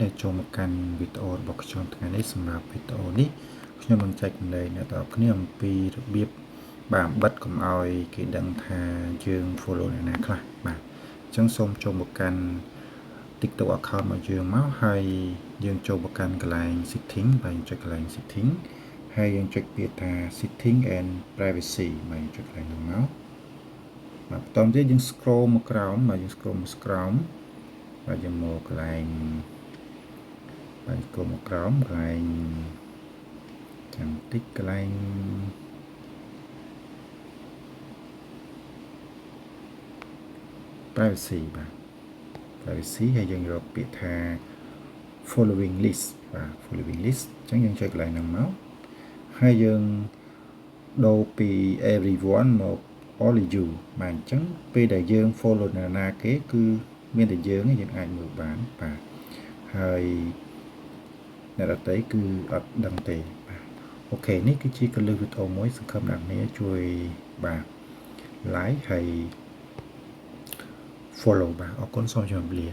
ដែលចូលមកកាន់វីដេអូរបស់ខ្ញុំថ្ងៃនេះសម្រាប់វីដេអូនេះខ្ញុំនឹងចែកម្លែកអ្នកទាំងអស់គ្នាអំពីរបៀបបាទបិទកុំឲ្យគេដឹងថាយើង follow អ្នកណាខ្លះបាទអញ្ចឹងសូមចូលមកកាន់ TikTok account របស់យើងមកហើយយើងចូលមកកាន់កន្លែង setting បាទយើងចុចកន្លែង setting ហើយយើងចុចពាក្យថា setting and privacy បាទយើងចុចកន្លែងនោះមកបាទបន្តទៀតយើង scroll មកក្រោមបាទយើង scroll មកក្រោមបាទយើងមកកន្លែងបាទស្គមមកក្រោមកន្លែងចាំតិចកន្លែងprivacy បាទ privacy ហើយយើងរកពាក្យថា following list បាទ following list អញ្ចឹងយើងចុចកន្លែងហ្នឹងមកហើយយើងដូរពី everyone មក only you បាទអញ្ចឹងពេលដែលយើង follow អ្នកណាគេគឺមានតែយើងអាចមើលបានបាទហើយអ្នកដទៃគឺអត់ដឹងទេបាទអូខេនេះគឺជាកលឹះវីដេអូមួយសង្ឃឹមអ្នកនាងជួយបាទ like ហើយ follow បាទអរគុណសូមជម្រាបលា